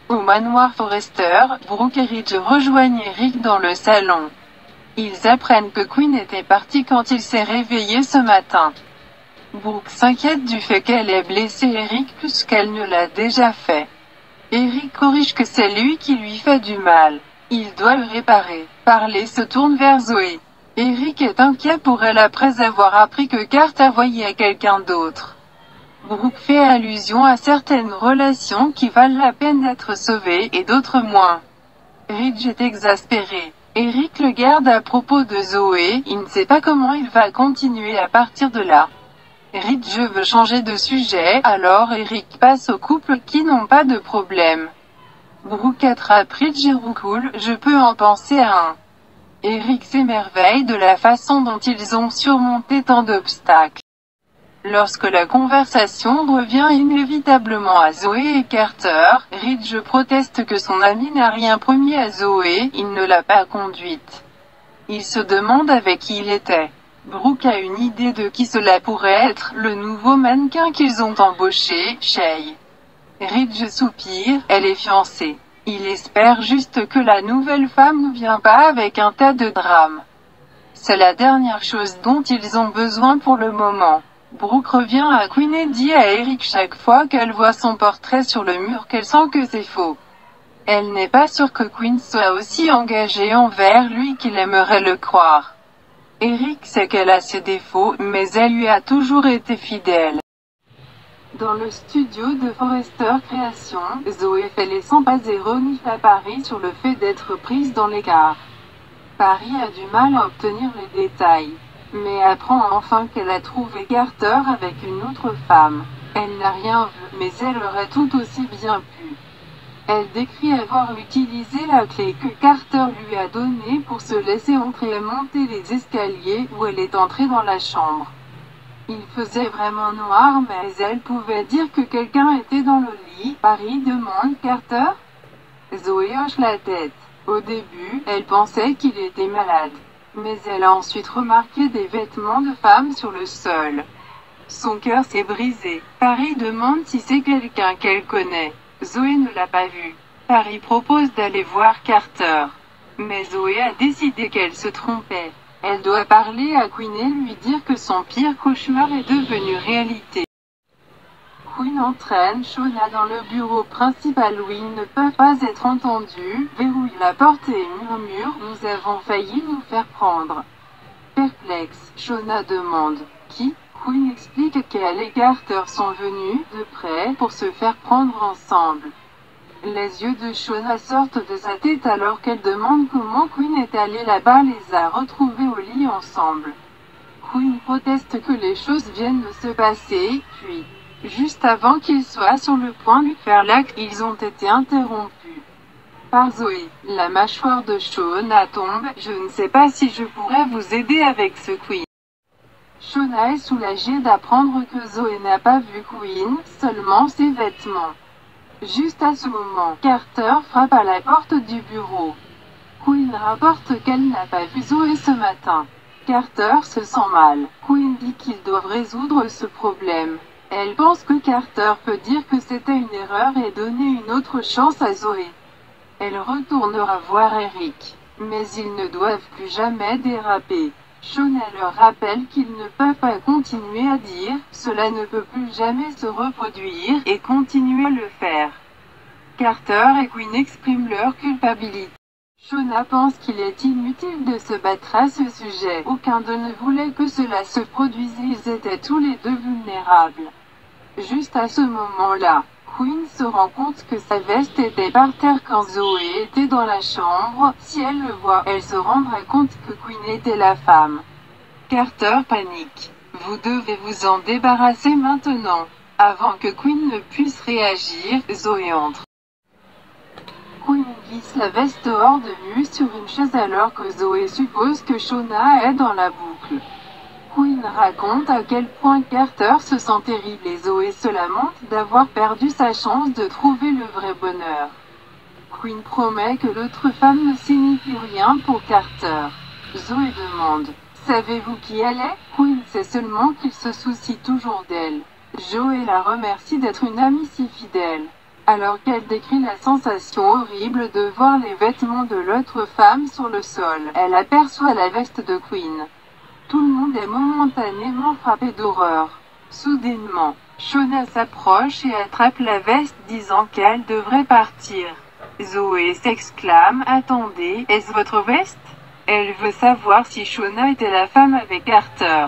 Au manoir Forrester, Brooke et Ridge rejoignent Eric dans le salon. Ils apprennent que Quinn était partie quand il s'est réveillé ce matin. Brooke s'inquiète du fait qu'elle ait blessé Eric plus qu'elle ne l'a déjà fait. Eric corrige que c'est lui qui lui fait du mal. Il doit le réparer. Parler se tourne vers Zoé. Eric est inquiet pour elle après avoir appris que Carter voyait quelqu'un d'autre. Brooke fait allusion à certaines relations qui valent la peine d'être sauvées et d'autres moins. Ridge est exaspéré. Eric le garde à propos de Zoé, il ne sait pas comment il va continuer à partir de là. Ridge veut changer de sujet, alors Eric passe aux couples qui n'ont pas de problème. Brooke attrape Ridge et roucoule, je peux en penser à un. Eric s'émerveille de la façon dont ils ont surmonté tant d'obstacles. Lorsque la conversation revient inévitablement à Zoé et Carter, Ridge proteste que son ami n'a rien promis à Zoé, il ne l'a pas conduite. Il se demande avec qui il était. Brooke a une idée de qui cela pourrait être, le nouveau mannequin qu'ils ont embauché, Shay. Ridge soupire, elle est fiancée. Il espère juste que la nouvelle femme ne vient pas avec un tas de drames. C'est la dernière chose dont ils ont besoin pour le moment. Brooke revient à Quinn et dit à Eric chaque fois qu'elle voit son portrait sur le mur qu'elle sent que c'est faux. Elle n'est pas sûre que Quinn soit aussi engagée envers lui qu'il aimerait le croire. Eric sait qu'elle a ses défauts, mais elle lui a toujours été fidèle. Dans le studio de Forrester Création, Zoé fait les 100 pas et renifle à Paris sur le fait d'être prise dans l'écart. Paris a du mal à obtenir les détails, mais apprend enfin qu'elle a trouvé Carter avec une autre femme. Elle n'a rien vu, mais elle aurait tout aussi bien pu. Elle décrit avoir utilisé la clé que Carter lui a donnée pour se laisser entrer et monter les escaliers où elle est entrée dans la chambre. Il faisait vraiment noir, mais elle pouvait dire que quelqu'un était dans le lit. Paris demande Carter. Zoé hoche la tête. Au début, elle pensait qu'il était malade. Mais elle a ensuite remarqué des vêtements de femme sur le sol. Son cœur s'est brisé. Paris demande si c'est quelqu'un qu'elle connaît. Zoé ne l'a pas vu. Paris propose d'aller voir Carter. Mais Zoé a décidé qu'elle se trompait. Elle doit parler à Quinn et lui dire que son pire cauchemar est devenu réalité. Quinn entraîne Shauna dans le bureau principal où ils ne peuvent pas être entendus, verrouille la porte et murmure « Nous avons failli nous faire prendre ». Perplexe, Shauna demande « Qui ?» Quinn explique qu'elle et Carter sont venus, de près, pour se faire prendre ensemble. Les yeux de Shauna sortent de sa tête alors qu'elle demande comment Quinn est allé là-bas les a retrouvés au lit ensemble. Quinn proteste que les choses viennent de se passer, puis, juste avant qu'ils soient sur le point de faire l'acte, ils ont été interrompus par Zoé. La mâchoire de Shauna tombe, je ne sais pas si je pourrais vous aider avec ce Quinn. Shauna est soulagée d'apprendre que Zoé n'a pas vu Quinn, seulement ses vêtements. Juste à ce moment, Carter frappe à la porte du bureau. Quinn rapporte qu'elle n'a pas vu Zoé ce matin. Carter se sent mal. Quinn dit qu'ils doivent résoudre ce problème. Elle pense que Carter peut dire que c'était une erreur et donner une autre chance à Zoé. Elle retournera voir Eric. Mais ils ne doivent plus jamais déraper. Shauna leur rappelle qu'ils ne peuvent pas continuer à dire « Cela ne peut plus jamais se reproduire » et continuer à le faire. Carter et Quinn expriment leur culpabilité. Shauna pense qu'il est inutile de se battre à ce sujet. Aucun d'eux ne voulait que cela se produise et ils étaient tous les deux vulnérables. Juste à ce moment-là, Quinn se rend compte que sa veste était par terre quand Zoé était dans la chambre. Si elle le voit, elle se rendra compte que Quinn était la femme. Carter panique. Vous devez vous en débarrasser maintenant. Avant que Quinn ne puisse réagir, Zoé entre. Quinn glisse la veste hors de vue sur une chaise alors que Zoé suppose que Shauna est dans la boucle. Quinn raconte à quel point Carter se sent terrible et Zoé se lamente d'avoir perdu sa chance de trouver le vrai bonheur. Quinn promet que l'autre femme ne signifie rien pour Carter. Zoé demande « Savez-vous qui elle est ?» Quinn sait seulement qu'il se soucie toujours d'elle. Joe la remercie d'être une amie si fidèle. alors qu'elle décrit la sensation horrible de voir les vêtements de l'autre femme sur le sol. Elle aperçoit la veste de Quinn. Tout le monde est momentanément frappé d'horreur. Soudainement, Shona s'approche et attrape la veste disant qu'elle devrait partir. Zoé s'exclame « Attendez, est-ce votre veste ?» Elle veut savoir si Shona était la femme avec Carter.